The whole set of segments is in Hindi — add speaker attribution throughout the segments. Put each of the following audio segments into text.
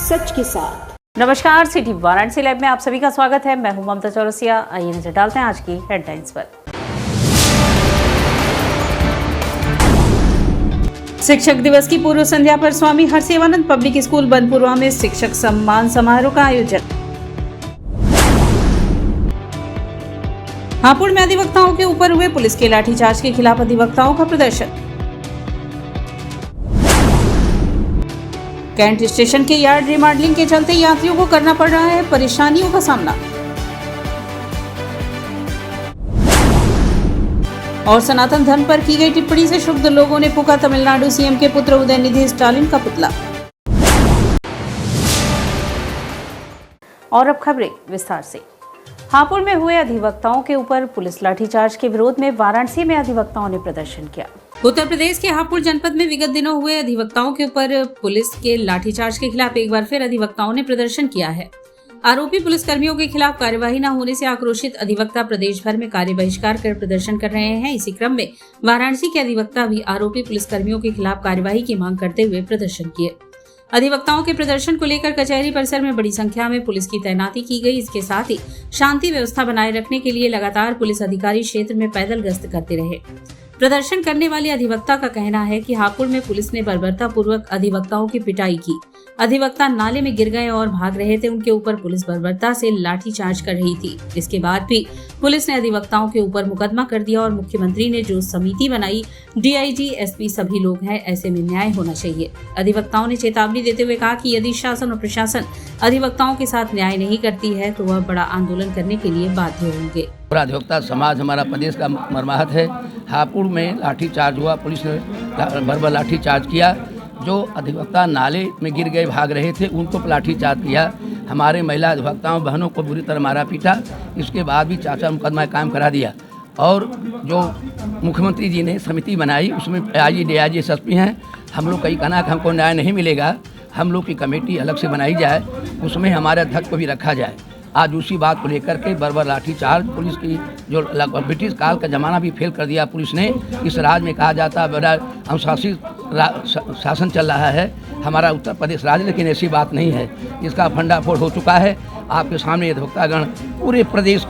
Speaker 1: सच के साथ।
Speaker 2: नमस्कार, सिटी वाराणसी लाइव में आप सभी का स्वागत है। मैं हूं ममता चौरसिया। आइए नजर डालते हैं आज की हेडलाइंस पर। शिक्षक दिवस की पूर्व संध्या पर स्वामी हरसेवानंद पब्लिक स्कूल बनपुरवा में शिक्षक सम्मान समारोह का आयोजन। हापुड़ में अधिवक्ताओं के ऊपर हुए पुलिस के लाठीचार्ज के खिलाफ अधिवक्ताओं का प्रदर्शन। कैंट स्टेशन के यार्ड रिमॉडलिंग के चलते यात्रियों को करना पड़ रहा है परेशानियों का सामना। और सनातन धर्म पर की गई टिप्पणी से क्षुब्ध लोगों ने फूंका तमिलनाडु सीएम के पुत्र उदयनिधि स्टालिन का पुतला। और अब खबरें विस्तार से। हापुड़ में हुए अधिवक्ताओं के ऊपर पुलिस लाठीचार्ज के विरोध में वाराणसी में अधिवक्ताओं ने प्रदर्शन किया। उत्तर प्रदेश के हापुड़ जनपद में विगत दिनों हुए अधिवक्ताओं के ऊपर पुलिस के लाठीचार्ज के खिलाफ एक बार फिर अधिवक्ताओं ने प्रदर्शन किया है। आरोपी पुलिसकर्मियों के खिलाफ कार्यवाही न होने से आक्रोशित अधिवक्ता प्रदेश भर में कार्य बहिष्कार कर प्रदर्शन कर रहे हैं। इसी क्रम में वाराणसी के अधिवक्ता भी आरोपी पुलिसकर्मियों के खिलाफ कार्यवाही की मांग करते हुए प्रदर्शन किए। अधिवक्ताओं के प्रदर्शन को लेकर कचहरी परिसर में बड़ी संख्या में पुलिस की तैनाती की गई। इसके साथ ही शांति व्यवस्था बनाए रखने के लिए लगातार पुलिस अधिकारी क्षेत्र में पैदल गश्त करते रहे। प्रदर्शन करने वाले अधिवक्ता का कहना है कि हापुड़ में पुलिस ने बर्बरता पूर्वक अधिवक्ताओं की पिटाई की। अधिवक्ता नाले में गिर गए और भाग रहे थे। उनके ऊपर पुलिस बर्बरता से लाठीचार्ज कर रही थी। इसके बाद भी पुलिस ने अधिवक्ताओं के ऊपर मुकदमा कर दिया और मुख्यमंत्री ने जो समिति बनाई, डीआईजी, एसपी सभी लोग हैं, ऐसे में न्याय होना चाहिए। अधिवक्ताओं ने चेतावनी देते हुए कहा कि यदि शासन और प्रशासन अधिवक्ताओं के साथ न्याय नहीं करती है तो वह बड़ा आंदोलन करने के लिए बाध्य होंगे।
Speaker 3: पूरा अधिवक्ता समाज हमारा प्रदेश का मर्माहत है। हापुड़ में लाठीचार्ज हुआ, पुलिस ने बर्बर लाठीचार्ज किया। जो अधिवक्ता नाले में गिर गए, भाग रहे थे, उनको लाठीचार्ज किया। हमारे महिला अधिवक्ताओं बहनों को बुरी तरह मारा पीटा। इसके बाद भी चाचा मुकदमा कायम करा दिया। और जो मुख्यमंत्री जी ने समिति बनाई, उसमें आईजी, डीआईजी, एसपी हैं। हम लोग कहीं कहना कि हमको न्याय नहीं मिलेगा, हम लोग की कमेटी अलग से बनाई जाए, उसमें हमारे अध्यक्ष को भी रखा जाए। आज उसी बात को लेकर के बर्बर लाठीचार्ज पुलिस की, जो ब्रिटिश काल का ज़माना भी फेल कर दिया पुलिस ने। इस राज्य में कहा जाता है बड़ा अनुशासित शासन चल रहा है हमारा उत्तर प्रदेश राज्य, लेकिन ऐसी बात नहीं है। इसका भंडाफोड़ हो चुका है। आपके सामने अधिवक्तागण पूरे प्रदेश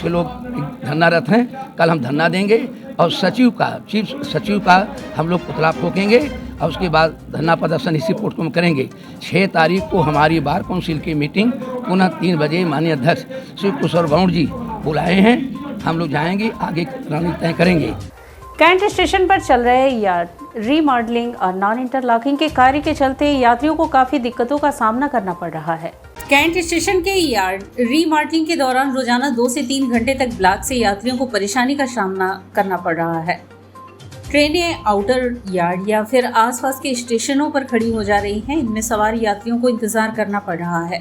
Speaker 3: के लोग धरनारत हैं। कल हम धरना देंगे और चीफ सचिव का हम लोग पुतला फूकेंगे और उसके बाद धरना प्रदर्शन इसी कोर्ट को करेंगे। 6 तारीख को हमारी बार काउंसिल की मीटिंग पुनः 3 बजे माननीय अध्यक्ष श्री कुशल गौड़ जी बुलाए हैं। हम लोग जाएंगे, आगे रणनीति तय करेंगे।
Speaker 2: कैंट स्टेशन पर चल रहे यार्ड रीमॉडलिंग और नॉन इंटरलॉकिंग के कार्य के चलते यात्रियों को काफी दिक्कतों का सामना करना पड़ रहा है। कैंट स्टेशन के यार्ड रीमॉडलिंग के दौरान रोजाना 2 से 3 घंटे तक ब्लॉक से यात्रियों को परेशानी का सामना करना पड़ रहा है। ट्रेनें आउटर यार्ड या फिर आसपास के स्टेशनों पर खड़ी हो जा रही हैं। इनमें सवार यात्रियों को इंतजार करना पड़ रहा है।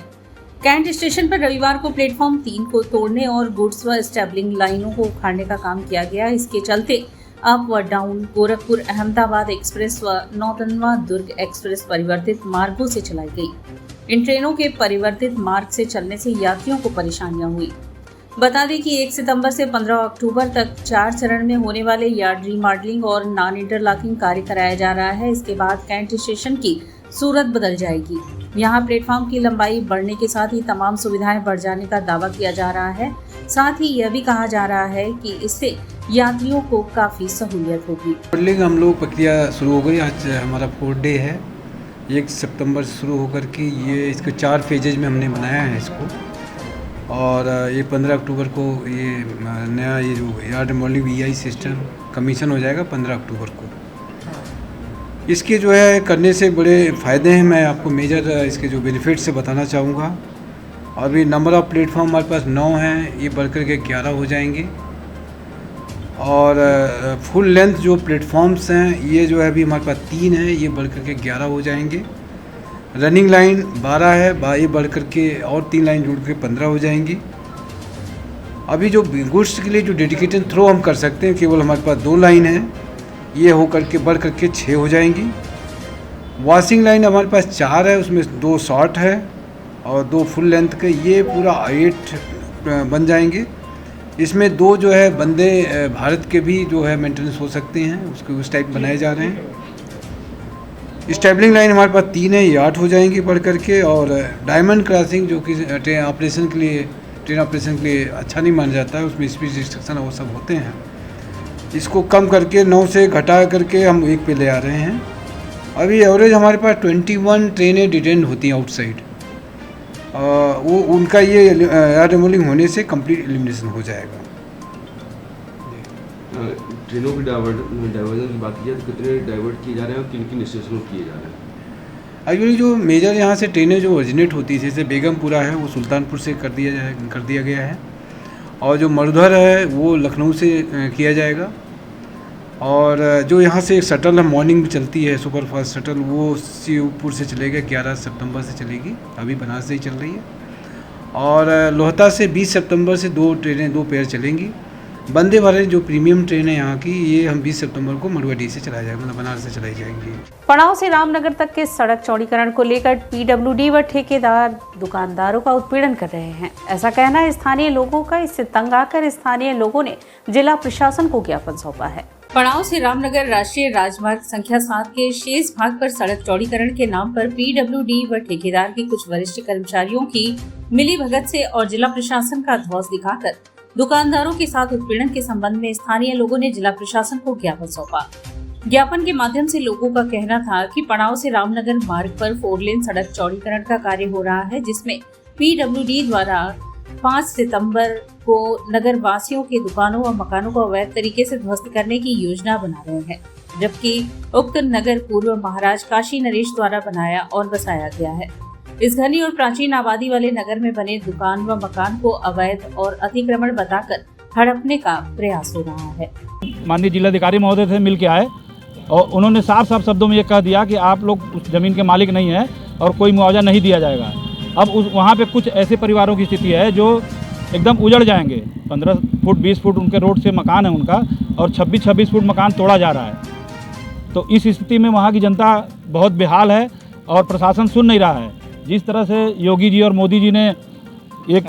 Speaker 2: कैंट स्टेशन पर रविवार को प्लेटफॉर्म 3 को तोड़ने और गुड्स व स्टेबलिंग लाइनों को उखाड़ने का काम किया गया। इसके चलते अप व डाउन गोरखपुर अहमदाबाद एक्सप्रेस व नौतनवा दुर्ग एक्सप्रेस परिवर्तित मार्गों से चलाई गई। इन ट्रेनों के परिवर्तित मार्ग से चलने से यात्रियों को परेशानियां हुई। बता दें कि 1 सितंबर से 15 अक्टूबर तक 4 चरण में होने वाले यार्ड रीमॉडलिंग और नॉन इंटरलॉकिंग कार्य कराया जा रहा है। इसके बाद कैंट स्टेशन की सूरत बदल जाएगी। यहाँ प्लेटफॉर्म की लंबाई बढ़ने के साथ ही तमाम सुविधाएं बढ़ जाने का दावा किया जा रहा है। साथ ही यह भी कहा जा रहा है कि इससे यात्रियों को काफ़ी सहूलियत होगी।
Speaker 4: मॉडलिंग हम लोग प्रक्रिया शुरू हो गई। आज हमारा 4th डे है। 1 सितंबर से शुरू होकर के ये इसके 4 फेजेज में हमने बनाया है इसको। और ये 15 अक्टूबर को ये नया ये जो yard modelling VI system commission हो जाएगा 15 अक्टूबर को। इसके जो है करने से बड़े फ़ायदे हैं। मैं आपको मेजर इसके जो बेनिफिट से बताना चाहूँगा। अभी नंबर ऑफ़ प्लेटफॉर्म हमारे पास 9 हैं, ये बढ़कर के 11 हो जाएंगे। और फुल लेंथ जो प्लेटफॉर्म्स हैं ये जो है अभी हमारे पास 3 हैं, ये बढ़कर के 11 हो जाएंगे। रनिंग लाइन 12 है, ये बढ़कर के और 3 लाइन जुड़ के 15 हो जाएंगी। अभी जो गुड्स के लिए जो डेडिकेटेड थ्रो हम कर सकते हैं, केवल हमारे पास 2 लाइन है, ये हो करके बढ़ करके 6 हो जाएंगी। वॉशिंग लाइन हमारे पास 4 है, उसमें 2 शॉर्ट है और 2 फुल लेंथ के, ये पूरा 8 बन जाएंगे। इसमें 2 जो है वंदे भारत के भी जो है मेंटेनेंस हो सकते हैं, उसके उस टाइप बनाए जा रहे हैं। स्टेबलिंग लाइन हमारे पास 3 है, ये 8 हो जाएंगी बढ़ करके। और डायमंड क्रॉसिंग जो कि ट्रेन ऑपरेशन के लिए अच्छा नहीं माना जाता है, उसमें स्पीड रिस्ट्रिक्शन वो सब होते हैं, इसको कम करके 9 से घटा करके हम 1 पे ले आ रहे हैं। अभी एवरेज हमारे पास 21 ट्रेनें डिटेन होती हैं आउटसाइड, वो उनका ये एयर रिमूविंग होने से कंप्लीट एलिमिनेशन हो जाएगा।
Speaker 1: ट्रेनों की डाइवर्जन की बात की जाए तो कितने डाइवर्ट किए जा रहे हैं और किन किन स्टेशनों किए जा रहे हैं?
Speaker 4: एक्चुअली जो मेजर यहाँ से ट्रेनें जो ओरिजिनेट होती है, जैसे बेगमपुरा है वो सुल्तानपुर से कर दिया गया है, और जो मरुधर है वो लखनऊ से किया जाएगा। और जो यहाँ से एक शटल है मॉर्निंग में चलती है सुपरफास्ट शटल, वो शिवपुर से चलेगा, 11 सितंबर से चलेगी, अभी बनारस से ही चल रही है। और लोहता से 20 सितंबर से 2 पेयर चलेंगी। वंदे भारत जो प्रीमियम ट्रेन है यहाँ की, ये हम 20 सितंबर को मड़ुआडी से चलाया जाएगा, मतलब बनारस से चलाई जाएंगी।
Speaker 2: पड़ाव से रामनगर तक के सड़क चौड़ीकरण को लेकर पीडब्ल्यूडी व ठेकेदार दुकानदारों का उत्पीड़न कर रहे हैं, ऐसा कहना है स्थानीय लोगों का। इससे तंग आकर स्थानीय लोगों ने जिला प्रशासन को ज्ञापन सौंपा है। पड़ाव से रामनगर राष्ट्रीय राजमार्ग संख्या 7 के शेष भाग पर सड़क चौड़ीकरण के नाम पर पीडब्ल्यूडी व ठेकेदार के कुछ वरिष्ठ कर्मचारियों की मिलीभगत से और जिला प्रशासन का ध्वज दिखाकर दुकानदारों के साथ उत्पीड़न के संबंध में स्थानीय लोगों ने जिला प्रशासन को ज्ञापन सौंपा। ज्ञापन के माध्यम से लोगों का कहना था कि पड़ाव से रामनगर मार्ग पर 4 लेन सड़क चौड़ीकरण का कार्य हो रहा है, जिसमें पीडब्ल्यूडी द्वारा 5 सितंबर को नगर वासियों की दुकानों व मकानों को अवैध तरीके से ध्वस्त करने की योजना बना रहे हैं, जबकि उक्त नगर पूर्व महाराज काशी नरेश द्वारा बनाया और बसाया गया है। इस घनी और प्राचीन आबादी वाले नगर में बने दुकान व मकान को अवैध और अतिक्रमण बताकर हड़पने का प्रयास हो रहा है।
Speaker 5: माननीय जिलाधिकारी महोदय से मिल के आए और उन्होंने साफ शब्दों में ये कह दिया कि आप लोग उस जमीन के मालिक नहीं हैं और कोई मुआवजा नहीं दिया जाएगा। अब वहाँ पे कुछ ऐसे परिवारों की स्थिति है जो एकदम उजड़ जाएंगे। 15 फुट 20 फुट उनके रोड से मकान है उनका, और 26 फुट मकान तोड़ा जा रहा है। तो इस स्थिति में वहाँ की जनता बहुत बेहाल है और प्रशासन सुन नहीं रहा है। जिस तरह से योगी जी और मोदी जी ने एक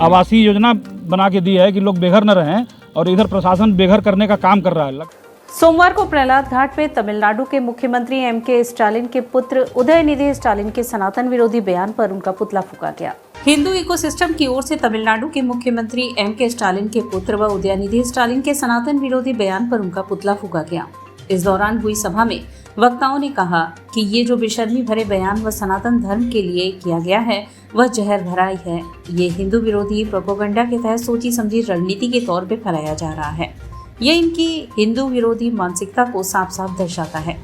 Speaker 5: आवासीय योजना बना के दी है कि लोग बेघर न रहें, और इधर प्रशासन बेघर करने का काम कर रहा है।
Speaker 2: सोमवार को प्रहलाद घाट में तमिलनाडु के मुख्यमंत्री एम.के. स्टालिन के पुत्र उदयनिधि स्टालिन के सनातन विरोधी बयान पर उनका पुतला फूंका गया। हिंदू इकोसिस्टम की ओर से तमिलनाडु के मुख्यमंत्री एम.के. स्टालिन के पुत्र व उदयनिधि स्टालिन के सनातन विरोधी बयान पर उनका पुतला फूंका गया। इस दौरान हुई सभा में वक्ताओं ने कहा कि ये जो बेशर्मी भरे बयान व सनातन धर्म के लिए किया गया है वह जहर भरा ही है। ये हिंदू विरोधी प्रोपेगेंडा के तहत सोची समझी रणनीति के तौर पे फैलाया जा रहा है। ये इनकी हिंदू विरोधी मानसिकता को साफ साफ दर्शाता है।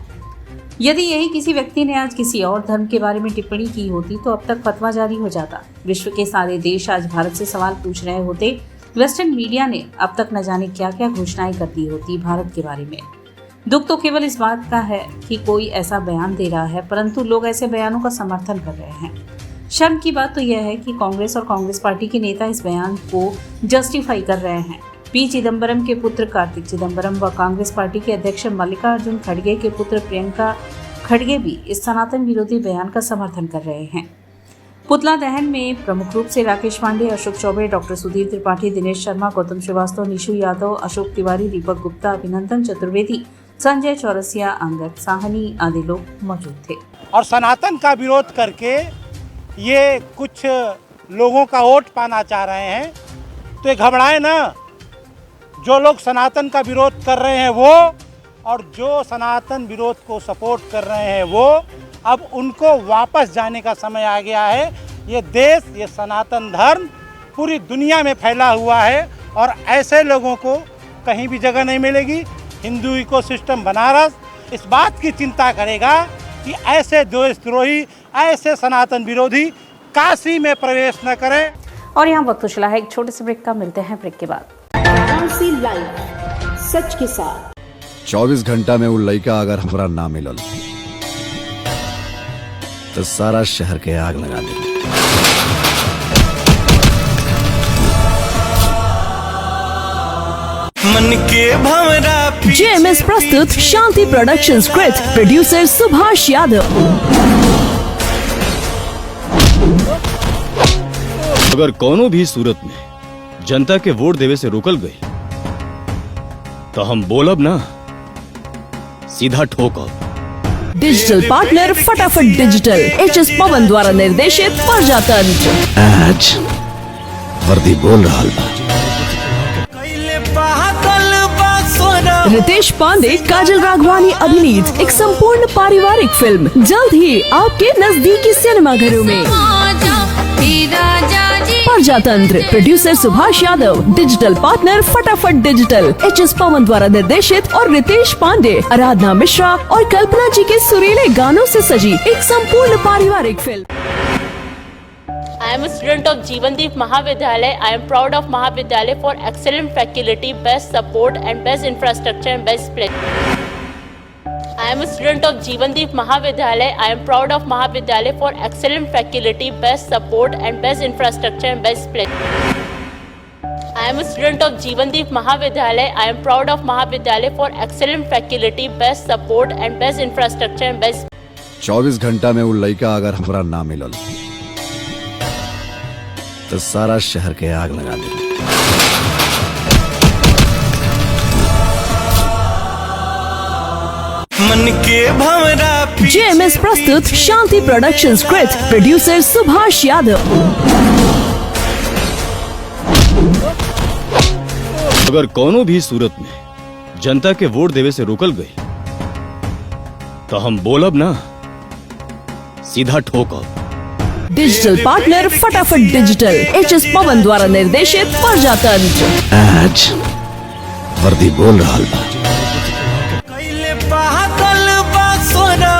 Speaker 2: यदि यही किसी व्यक्ति ने आज किसी और धर्म के बारे में टिप्पणी की होती तो अब तक फतवा जारी हो जाता। विश्व के सारे देश आज भारत से सवाल पूछ रहे होते। वेस्टर्न मीडिया ने अब तक न जाने क्या क्या घोषणाएं कर दी होती भारत के बारे में। दुख तो केवल इस बात का है कि कोई ऐसा बयान दे रहा है, परंतु लोग ऐसे बयानों का समर्थन कर रहे हैं। शर्म की बात तो यह है कि कांग्रेस और कांग्रेस पार्टी के नेता इस बयान को जस्टिफाई कर रहे हैं। पी चिदम्बरम के पुत्र कार्तिक चिदम्बरम व कांग्रेस पार्टी के अध्यक्ष मल्लिकार्जुन खड़गे के पुत्र प्रियंका खड़गे भी इस सनातन विरोधी बयान का समर्थन कर रहे हैं। पुतला दहन में प्रमुख रूप से राकेश पांडे, अशोक चौबे, डॉक्टर सुधीर त्रिपाठी, दिनेश शर्मा, गौतम श्रीवास्तव, निशु यादव, अशोक तिवारी, दीपक गुप्ता, अभिनंदन चतुर्वेदी, संजय चौरसिया, अंगद साहनी आदि लोग मौजूद थे।
Speaker 6: और सनातन का विरोध करके ये कुछ लोगों का वोट पाना चाह रहे हैं, तो ये घबराए ना। जो लोग सनातन का विरोध कर रहे हैं वो, और जो सनातन विरोध को सपोर्ट कर रहे हैं वो, अब उनको वापस जाने का समय आ गया है। ये देश, ये सनातन धर्म पूरी दुनिया में फैला हुआ है और ऐसे लोगों को कहीं भी जगह नहीं मिलेगी। हिंदू इकोसिस्टम बनारस इस बात की चिंता करेगा कि ऐसे देशद्रोही, ऐसे सनातन विरोधी काशी में प्रवेश न करें।
Speaker 2: और यहाँ वक्त चला है एक छोटे से ब्रेक का, मिलते हैं ब्रेक के बाद।
Speaker 7: वाराणसी लाइव, सच के साथ।
Speaker 8: 24 घंटा में वो लड़का अगर हमरा ना मिलल तो सारा शहर के आग लगा दे।
Speaker 9: मन के भंवरा
Speaker 7: जेएमएस प्रस्तुत Shanti production script, producer Subhash Yadav.
Speaker 10: अगर कोनो भी सूरत में जनता के वोट देवे से रोकल गई तो हम बोलब ना, सीधा ठोकब।
Speaker 7: डिजिटल पार्टनर फटाफट डिजिटल, HS पवन द्वारा निर्देशित प्रजातंत्र।
Speaker 8: आज वर्दी बोल रहा बा।
Speaker 7: रितेश पांडे, काजल राघवानी अभिनीत एक संपूर्ण पारिवारिक फिल्म जल्द ही आपके नजदीकी सिनेमाघरों में। प्रजातंत्र, producer Subhash Yadav, digital partner फटाफट डिजिटल, HS पवन द्वारा निर्देशित और रितेश पांडे, आराधना मिश्रा और कल्पना जी के सुरीले गानों से सजी एक संपूर्ण पारिवारिक film.
Speaker 11: I am a student of Jeevandeep Mahavidyalaya. I am proud of Mahavidyalaya for excellent faculty, best support and best infrastructure and best place. I am a student of Jeevandeep Mahavidyalaya. I am proud of Mahavidyalaya for excellent faculty, best support and best infrastructure and best place. I am a student of Jeevandeep Mahavidyalaya. I am proud of Mahavidyalaya for excellent faculty, best support and best infrastructure and best.
Speaker 8: 24 घंटा में वो लड़का अगर हमरा ना मिलल तो सारा शहर के आग लगा देंगे।
Speaker 9: मन के भंवरा
Speaker 7: JMS प्रस्तुत Shanti production script, producer Subhash Yadav.
Speaker 10: अगर कोनो भी सूरत में जनता के वोट देवे से रोकल गई तो हम बोलब ना, सीधा ठोकब।
Speaker 7: डिजिटल पार्टनर फटाफट डिजिटल, HS पवन द्वारा निर्देशित प्रजातंत्र।
Speaker 8: आज वर्दी बोल रहा बा।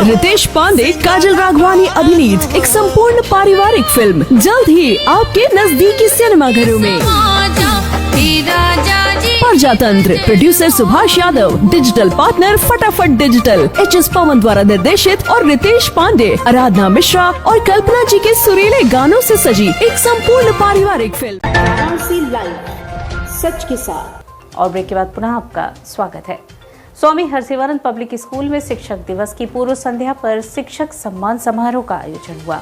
Speaker 7: रितेश पांडे, काजल राघवानी अभिनीत एक संपूर्ण पारिवारिक फिल्म जल्द ही आपके नजदीकी सिनेमाघरों में। प्रजातंत्र, producer Subhash Yadav, digital partner फटाफट डिजिटल, HS पवन द्वारा निर्देशित और रितेश पांडे, आराधना मिश्रा और कल्पना जी के सुरीले गानों से सजी एक संपूर्ण पारिवारिक फिल्म।
Speaker 2: सच के साथ। और ब्रेक के बाद पुनः आपका स्वागत है। स्वामी हरसेवानंद पब्लिक स्कूल में शिक्षक दिवस की पूर्व संध्या पर शिक्षक सम्मान समारोह का आयोजन हुआ।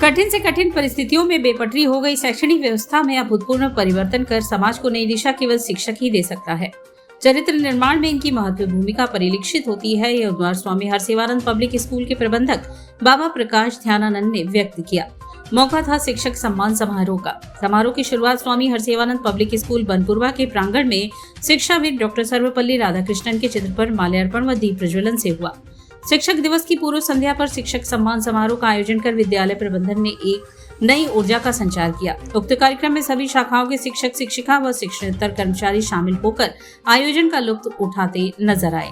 Speaker 2: कठिन से कठिन परिस्थितियों में बेपटरी हो गई शैक्षणिक व्यवस्था में अभूतपूर्व परिवर्तन कर समाज को नई दिशा केवल शिक्षक ही दे सकता है। चरित्र निर्माण में इनकी महत्वपूर्ण भूमिका परिलक्षित होती है। यह उद्गार स्वामी हरसेवानंद पब्लिक स्कूल के प्रबंधक बाबा प्रकाश ध्यानानंद ने व्यक्त किया। मौका था शिक्षक सम्मान समारोह का। समारोह की शुरुआत स्वामी हरसेवानंद पब्लिक स्कूल बनपुरवा के प्रांगण में शिक्षाविद डॉक्टर सर्वपल्ली राधाकृष्णन के चित्र पर माल्यार्पण व दीप प्रज्वलन से हुआ। शिक्षक दिवस की पूर्व संध्या पर शिक्षक सम्मान समारोह का आयोजन कर विद्यालय प्रबंधन ने एक नई ऊर्जा का संचार किया। उक्त कार्यक्रम में सभी शाखाओं के शिक्षक, शिक्षिका व शिक्षणेतर कर्मचारी शामिल होकर आयोजन का लुत्फ उठाते नजर आए।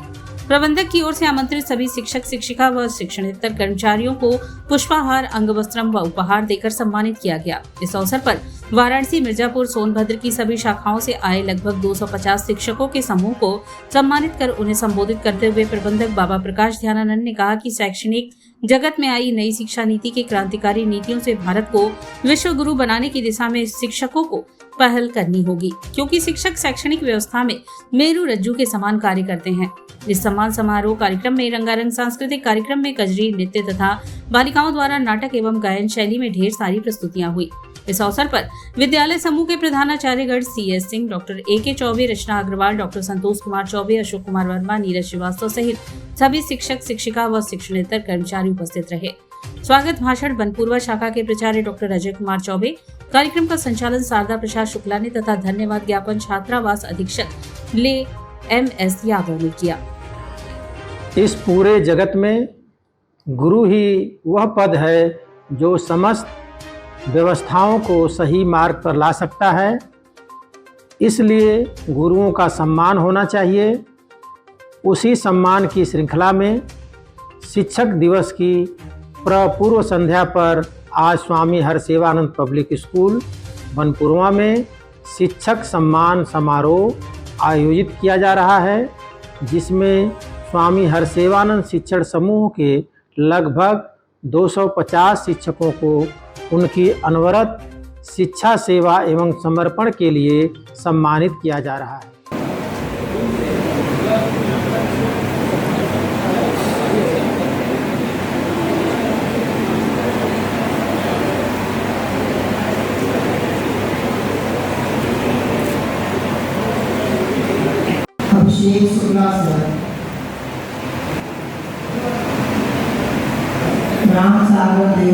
Speaker 2: प्रबंधक की ओर से आमंत्रित सभी शिक्षक, शिक्षिका व शिक्षणेतर कर्मचारियों को पुष्पाहार, अंगवस्त्रम व उपहार देकर सम्मानित किया गया। इस अवसर पर वाराणसी, मिर्जापुर, सोनभद्र की सभी शाखाओं से आए लगभग 250 शिक्षकों के समूह को सम्मानित कर उन्हें संबोधित करते हुए प्रबंधक बाबा प्रकाश ध्यानानंद ने कहा कि शैक्षणिक जगत में आई नई शिक्षा नीति के क्रांतिकारी नीतियों से भारत को विश्व गुरु बनाने की दिशा में शिक्षकों को पहल करनी होगी, क्योंकि शिक्षक शैक्षणिक व्यवस्था में मेरू रज्जू के समान कार्य करते हैं। इस सम्मान समारोह कार्यक्रम में रंगारंग सांस्कृतिक कार्यक्रम में कजरी नृत्य तथा बालिकाओं द्वारा नाटक एवं गायन शैली में ढेर सारी प्रस्तुतियां हुई। इस अवसर पर विद्यालय समूह के प्रधानाचार्यगण CS Singh, doctor AK Chaubey, Rachna Agarwal, doctor Santosh Kumar Chaubey, Ashok Kumar Verma, Neeraj Srivastava सहित सभी शिक्षक, शिक्षिका व शिक्षणेतर कर्मचारी उपस्थित रहे। स्वागत भाषण बनपुरवा शाखा के प्राचार्य डॉक्टर अजय कुमार चौबे, कार्यक्रम का संचालन शारदा प्रसाद शुक्ला ने तथा धन्यवाद ज्ञापन छात्रावास अधीक्षक ले MS यादव ने किया।
Speaker 12: इस पूरे जगत में गुरु ही वह पद है जो समस्त व्यवस्थाओं को सही मार्ग पर ला सकता है। इसलिए गुरुओं का सम्मान होना चाहिए। उसी सम्मान की श्रृंखला में शिक्षक दिवस की पूर्व संध्या पर आज स्वामी हरसेवानंद पब्लिक स्कूल बनपुरवा में शिक्षक सम्मान समारोह आयोजित किया जा रहा है, जिसमें स्वामी हरसेवानंद शिक्षण समूह के लगभग 250 शिक्षकों को उनकी अनवरत शिक्षा सेवा एवं समर्पण के लिए सम्मानित किया जा रहा है।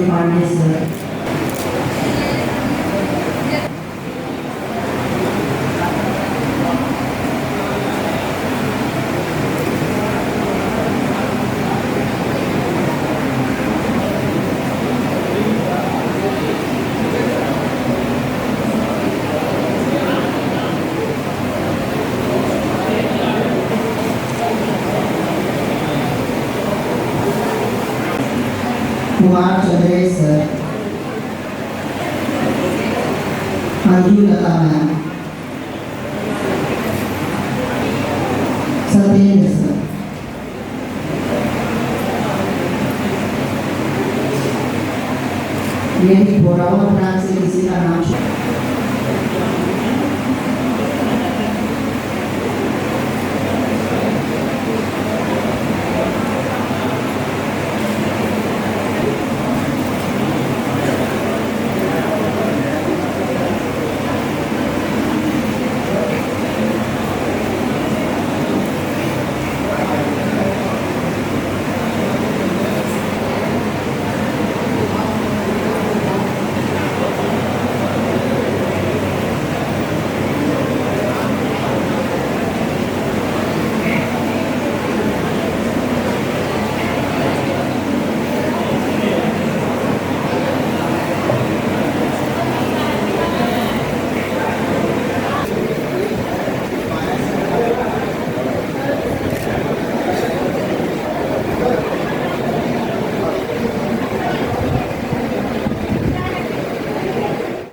Speaker 13: पांडे सर। कुमार चंद्रेश सर। अंजू लता मैम। सत्येंद्र सर। यदि बोरावल ब्रांच से किसी का नाम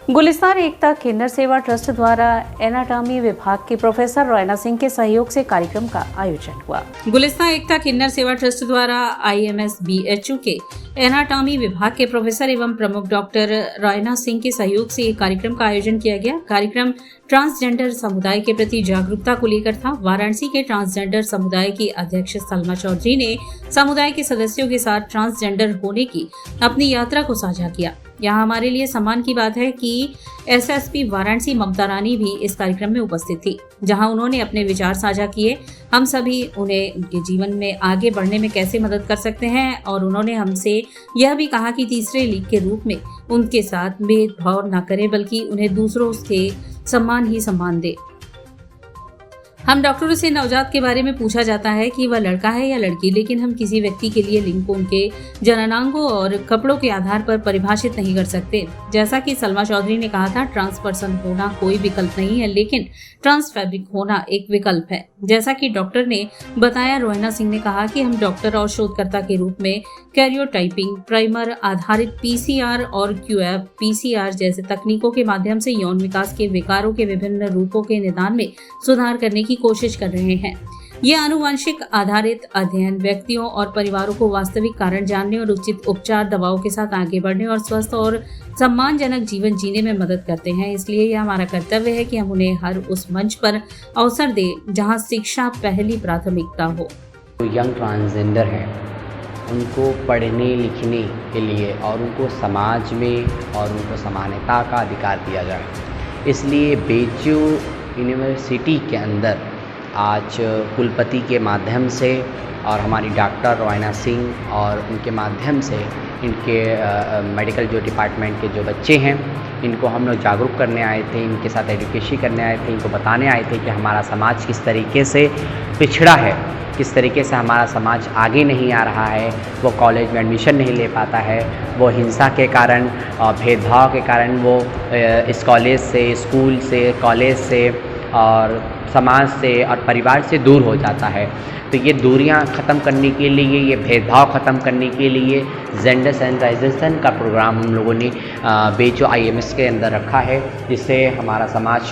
Speaker 2: गुलिस्तान एकता किन्नर सेवा ट्रस्ट द्वारा एनाटॉमी विभाग के प्रोफेसर रॉयना सिंह के सहयोग से कार्यक्रम का आयोजन हुआ। गुलिस्तान एकता किन्नर सेवा ट्रस्ट द्वारा IMS-BHU के एनाटॉमी विभाग के प्रोफेसर एवं प्रमुख डॉक्टर रॉयना सिंह के सहयोग से एक कार्यक्रम का आयोजन किया गया। कार्यक्रम ट्रांसजेंडर समुदाय के प्रति जागरूकता को लेकर था। वाराणसी के ट्रांसजेंडर समुदाय की अध्यक्ष सलमा चौधरी ने समुदाय के सदस्यों के साथ ट्रांसजेंडर होने की अपनी यात्रा को साझा किया। यहाँ हमारे लिए सम्मान की बात है कि SSP वाराणसी ममता रानी भी इस कार्यक्रम में उपस्थित थी, जहां उन्होंने अपने विचार साझा किए। हम सभी उन्हें उनके जीवन में आगे बढ़ने में कैसे मदद कर सकते हैं और उन्होंने हमसे यह भी कहा कि तीसरे लिंग के रूप में उनके साथ भेदभाव न करें, बल्कि उन्हें दूसरों से सम्मान ही सम्मान दे। हम डॉक्टरों से नवजात के बारे में पूछा जाता है कि वह लड़का है या लड़की, लेकिन हम किसी व्यक्ति के लिए लिंग को उनके जननांगों और कपड़ों के आधार पर परिभाषित नहीं कर सकते। जैसा कि सलमा चौधरी ने कहा था, ट्रांस पर्सन होना कोई विकल्प नहीं है, लेकिन ट्रांस फैब्रिक होना एक विकल्प है। जैसा कि डॉक्टर ने बताया, रोहिना सिंह ने कहा कि हम डॉक्टर और शोधकर्ता के रूप में कैरियोटाइपिंग, प्राइमर आधारित PCR और QF PCR जैसे तकनीकों के माध्यम से यौन विकास के विकारों के विभिन्न रूपों के निदान में सुधार करने की कोशिश कर रहे हैं। ये आनुवंशिक आधारित अध्ययन व्यक्तियों और परिवारों को वास्तविक कारण जानने और उचित उपचार दवाओं के साथ आगे बढ़ने और स्वस्थ और सम्मानजनक जीवन जीने में मदद करते हैं। इसलिए यह हमारा कर्तव्य है कि हम उन्हें हर उस मंच पर अवसर दें जहां शिक्षा पहली प्राथमिकता हो।
Speaker 14: यंग ट्रांसजेंडर हैं, उनको पढ़ने लिखने के लिए और उनको समाज में और उनको समानता का अधिकार दिया जाए। इसलिए BHU यूनिवर्सिटी के अंदर आज कुलपति के माध्यम से और हमारी डॉक्टर रॉयना सिंह और उनके माध्यम से इनके मेडिकल जो डिपार्टमेंट के जो बच्चे हैं, इनको हम लोग जागरूक करने आए थे, इनके साथ एजुकेशन करने आए थे, इनको बताने आए थे कि हमारा समाज किस तरीके से पिछड़ा है, किस तरीके से हमारा समाज आगे नहीं आ रहा है, वो कॉलेज में एडमिशन नहीं ले पाता है, वो हिंसा के कारण और भेदभाव के कारण वो इस कॉलेज से, स्कूल से, कॉलेज से और समाज से और परिवार से दूर हो जाता है। तो ये दूरियां ख़त्म करने के लिए, ये भेदभाव ख़त्म करने के लिए जेंडर सेंसिटाइजेशन का प्रोग्राम हम लोगों ने BHU IMS के अंदर रखा है, जिससे हमारा समाज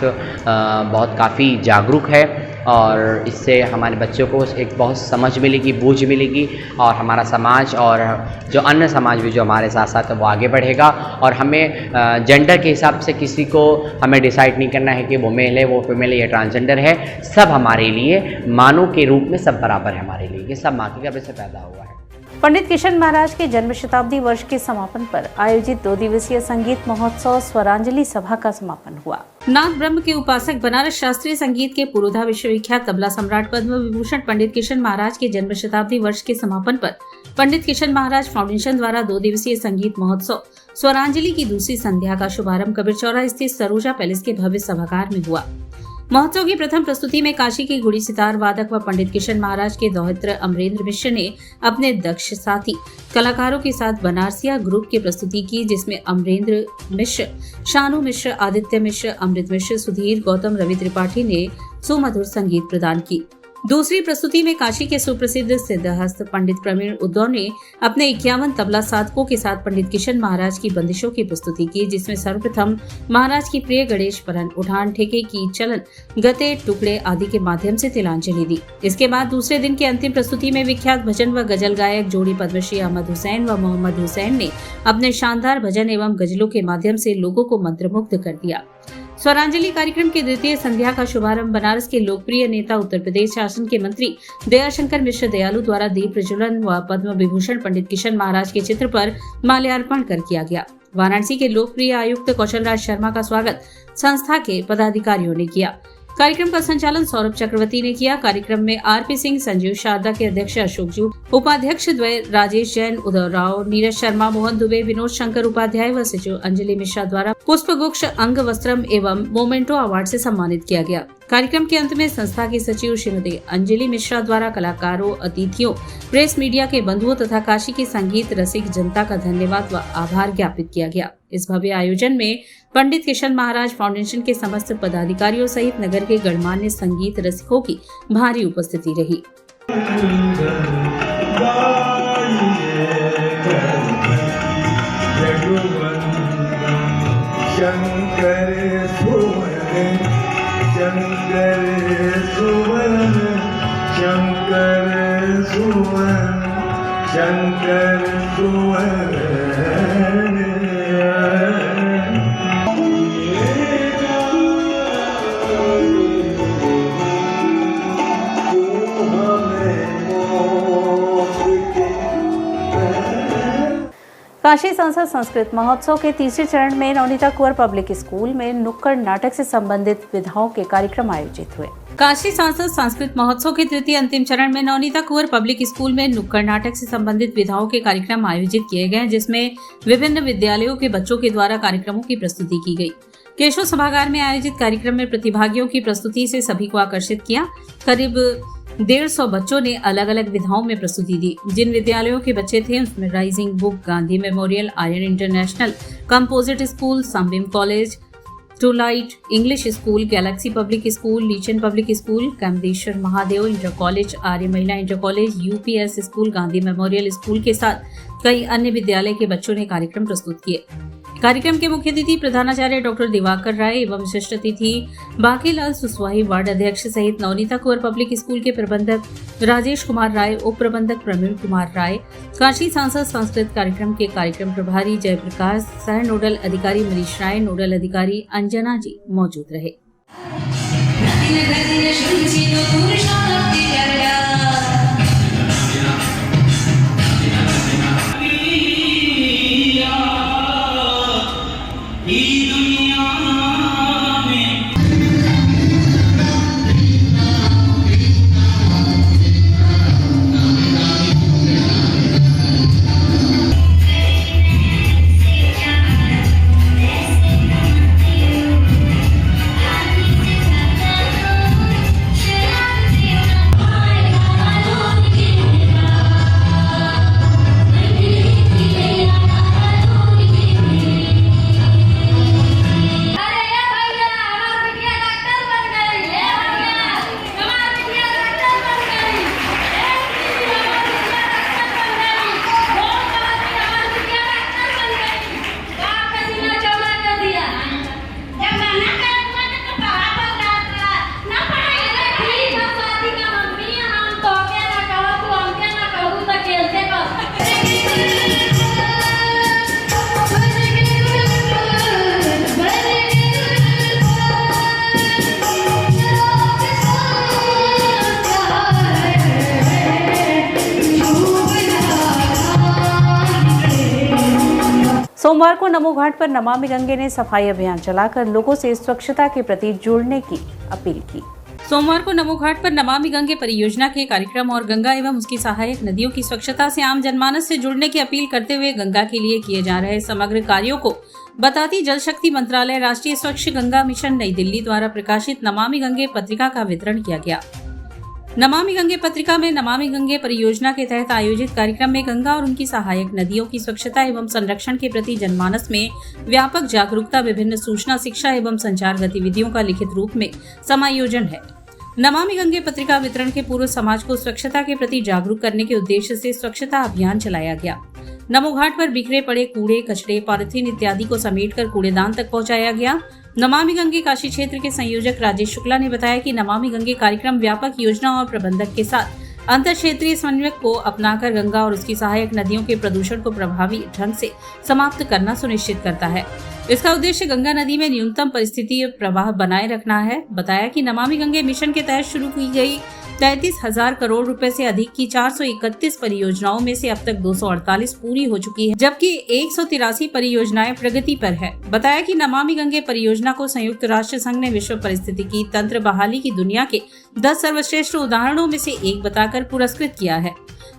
Speaker 14: बहुत काफ़ी जागरूक है और इससे हमारे बच्चों को एक बहुत समझ मिलेगी, बूझ मिलेगी और हमारा समाज और जो अन्य समाज भी जो हमारे साथ साथ है वो आगे बढ़ेगा। और हमें जेंडर के हिसाब से किसी को हमें डिसाइड नहीं करना है कि वो मेल है, वो फीमेल है या ट्रांसजेंडर है। सब हमारे लिए मानव के रूप में सब बराबर है, हमारे लिए ये सब माँ के गर्भ से पैदा हुआ है।
Speaker 2: पंडित किशन महाराज के जन्म शताब्दी वर्ष के समापन पर आयोजित 2 दिवसीय संगीत महोत्सव स्वरांजलि सभा का समापन हुआ। नाथ ब्रह्म के उपासक बनारस शास्त्रीय संगीत के पुरोधा विश्वविख्यात तबला सम्राट पद्म विभूषण पंडित किशन महाराज के जन्म शताब्दी वर्ष के समापन पर पंडित किशन महाराज फाउंडेशन द्वारा 2 दिवसीय संगीत महोत्सव स्वरांजलि की दूसरी संध्या का शुभारंभ कबीरचौरा स्थित सरोजा पैलेस के भव्य सभागार में हुआ। महोत्सव की प्रथम प्रस्तुति में काशी के गुड़ी सितार वादक व पंडित किशन महाराज के दौहित्र अमरेंद्र मिश्र ने अपने दक्ष साथी कलाकारों के साथ बनारसिया ग्रुप की प्रस्तुति की, जिसमें अमरेंद्र मिश्र, शानु मिश्र, आदित्य मिश्र, अमृत मिश्र, सुधीर, गौतम, रवि त्रिपाठी ने सुमधुर संगीत प्रदान की। दूसरी प्रस्तुति में काशी के सुप्रसिद्ध सिद्धहस्त पंडित प्रवीण उद्धव ने अपने 51 तबला साधकों के साथ पंडित किशन महाराज की बंदिशों की प्रस्तुति की, जिसमें सर्वप्रथम महाराज की प्रिय गणेश परन, उठान, ठेके की चलन, गते, टुकड़े आदि के माध्यम से तिलांजलि दी। इसके बाद दूसरे दिन की अंतिम प्रस्तुति में विख्यात भजन व गजल गायक जोड़ी पद्मश्री अहमद हुसैन व मोहम्मद हुसैन ने अपने शानदार भजन एवं गजलों के माध्यम से लोगों को मंत्रमुग्ध कर दिया। स्वरांजलि कार्यक्रम की द्वितीय संध्या का शुभारंभ बनारस के लोकप्रिय नेता उत्तर प्रदेश शासन के मंत्री दयाशंकर मिश्र दयालु द्वारा दीप प्रज्वलन व पद्म विभूषण पंडित किशन महाराज के चित्र पर माल्यार्पण कर किया गया। वाराणसी के लोकप्रिय आयुक्त कौशल राज शर्मा का स्वागत संस्था के पदाधिकारियों ने किया। कार्यक्रम का संचालन सौरभ चक्रवर्ती ने किया। कार्यक्रम में आरपी सिंह, संजीव शारदा के अध्यक्ष अशोक जी, उपाध्यक्ष द्वय राजेश जैन, उदय राव, नीरज शर्मा, मोहन दुबे, विनोद शंकर उपाध्याय व सचिव अंजलि मिश्रा द्वारा पुष्पगुच्छ, अंग वस्त्रम एवं मोमेंटो अवार्ड से सम्मानित किया गया। कार्यक्रम के अंत में संस्था की सचिव श्रीमती अंजलि मिश्रा द्वारा कलाकारों, अतिथियों, प्रेस मीडिया के बंधुओं तथा काशी की संगीत रसिक जनता का धन्यवाद व आभार ज्ञापित किया गया। इस भव्य आयोजन में पंडित किशन महाराज फाउंडेशन के समस्त पदाधिकारियों सहित नगर के गणमान्य संगीत रसिकों की भारी उपस्थिति रही। काशी संसद संस्कृत महोत्सव के तीसरे चरण में नवनीता कुंवर पब्लिक स्कूल में नुक्कड़ नाटक से संबंधित विधाओं के कार्यक्रम आयोजित हुए। काशी संसद संस्कृत महोत्सव के तृतीय अंतिम चरण में नवनीता कुंवर पब्लिक स्कूल में नुक्कड़ नाटक से संबंधित विधाओं के कार्यक्रम आयोजित किए गए, जिसमें विभिन्न विद्यालयों के बच्चों के द्वारा कार्यक्रमों की प्रस्तुति की गई। केशव सभागार में आयोजित कार्यक्रम में प्रतिभागियों की प्रस्तुति से सभी को आकर्षित किया। करीब 150 बच्चों ने अलग अलग विधाओं में प्रस्तुति दी। जिन विद्यालयों के बच्चे थे उसमें rising book, Gandhi memorial, Aryan international, composite school, Sambim college, twilight English school, galaxy public school, Leechan public school, Kambeshwar Mahadev inter college, Arya Mahila inter college, UPS school, Gandhi memorial school के साथ कई अन्य विद्यालय के बच्चों ने कार्यक्रम प्रस्तुत किए। कार्यक्रम के मुख्य अतिथि प्रधानाचार्य डॉक्टर दिवाकर राय एवं विशिष्ट अतिथि बाकीलाल सुसवाही, वार्ड अध्यक्ष सहित नवनीता कुंवर पब्लिक स्कूल के प्रबंधक राजेश कुमार राय, उप प्रबंधक प्रवीण कुमार राय, काशी सांसद संस्कृत कार्यक्रम के कार्यक्रम प्रभारी जयप्रकाश, सह नोडल अधिकारी मनीष राय, नोडल अधिकारी अंजना जी मौजूद रहे। सोमवार को नमो घाट पर नमामि गंगे ने सफाई अभियान चलाकर लोगों से स्वच्छता के प्रति जुड़ने की अपील की। सोमवार को नमो घाट पर नमामि गंगे परियोजना के कार्यक्रम और गंगा एवं उसकी सहायक नदियों की स्वच्छता से आम जनमानस से जुड़ने की अपील करते हुए गंगा के लिए किए जा रहे समग्र कार्यों को बताती जल शक्ति मंत्रालय राष्ट्रीय स्वच्छ गंगा मिशन नई दिल्ली द्वारा प्रकाशित नमामि गंगे पत्रिका का वितरण किया गया। नमामि गंगे पत्रिका में नमामि गंगे परियोजना के तहत आयोजित कार्यक्रम में गंगा और उनकी सहायक नदियों की स्वच्छता एवं संरक्षण के प्रति जनमानस में व्यापक जागरूकता, विभिन्न सूचना, शिक्षा एवं संचार गतिविधियों का लिखित रूप में समायोजन है। नमामि गंगे पत्रिका वितरण के पूर्व समाज को स्वच्छता के प्रति जागरूक करने के उद्देश्य से स्वच्छता अभियान चलाया गया। नमो घाट पर बिखरे पड़े कूड़े, कचरे, पॉलिथीन इत्यादि को समेटकर कूड़ेदान तक पहुंचाया गया। नमामि गंगे काशी क्षेत्र के संयोजक राजेश शुक्ला ने बताया कि नमामि गंगे कार्यक्रम व्यापक योजना और प्रबंधक के साथ अंतर क्षेत्रीय समन्वय को अपनाकर गंगा और उसकी सहायक नदियों के प्रदूषण को प्रभावी ढंग से समाप्त करना सुनिश्चित करता है। इसका उद्देश्य गंगा नदी में न्यूनतम परिस्थिति प्रवाह बनाए रखना है। बताया कि नमामि गंगे मिशन के तहत शुरू की गई 33,000 करोड़ रुपए से अधिक की 431 परियोजनाओं में से अब तक 248 पूरी हो चुकी है, जबकि 183 परियोजनाएं प्रगति पर है। बताया कि नमामि गंगे परियोजना को संयुक्त राष्ट्र संघ ने विश्व परिस्थितिकी तंत्र बहाली की दुनिया के 10 सर्वश्रेष्ठ उदाहरणों में से एक बताकर पुरस्कृत किया है।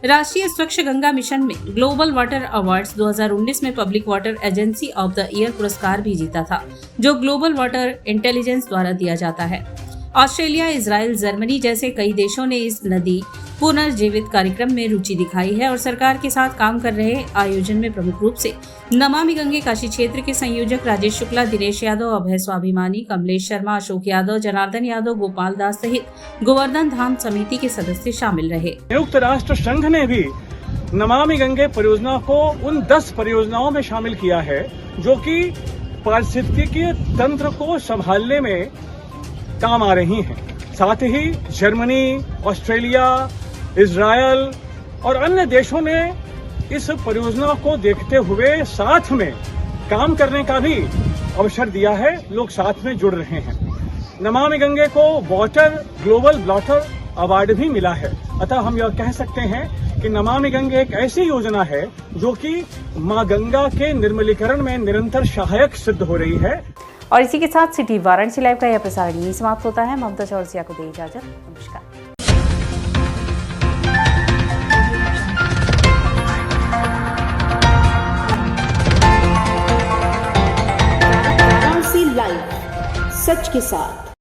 Speaker 2: राष्ट्रीय स्वच्छ गंगा मिशन में ग्लोबल वाटर अवार्ड्स 2019 में public water agency of the year पुरस्कार भी जीता था, जो ग्लोबल वाटर इंटेलिजेंस द्वारा दिया जाता है। ऑस्ट्रेलिया, इजराइल, जर्मनी जैसे कई देशों ने इस नदी पुनर्जीवित कार्यक्रम में रुचि दिखाई है और सरकार के साथ काम कर रहे आयोजन में प्रमुख रूप से नमामि गंगे काशी क्षेत्र के संयोजक राजेश शुक्ला, दिनेश यादव, अभय स्वाभिमानी, कमलेश शर्मा, अशोक यादव, जनार्दन यादव, गोपाल दास सहित गोवर्धन धाम समिति के सदस्य शामिल रहे।
Speaker 15: संयुक्त राष्ट्र संघ ने भी नमामि गंगे परियोजना को उन 10 परियोजनाओं में शामिल किया है जो कि पारिस्थितिकीय तंत्र को संभालने में काम आ रही हैं। साथ ही जर्मनी, ऑस्ट्रेलिया, इजराइल और अन्य देशों ने इस परियोजना को देखते हुए साथ में काम करने का भी अवसर दिया है। लोग साथ में जुड़ रहे हैं। नमामि गंगे को वाटर ग्लोबल वाटर अवार्ड भी मिला है। अतः हम यह कह सकते हैं कि नमामि गंगे एक ऐसी योजना है जो कि मां गंगा के निर्मलीकरण में निरंतर सहायक सिद्ध हो रही है।
Speaker 2: और इसी के साथ सिटी वाराणसी लाइव का यह प्रसारण यहीं समाप्त होता है। ममता चौरसिया को दे इजाजत। नमस्कार।
Speaker 7: वाराणसी लाइव, सच के साथ।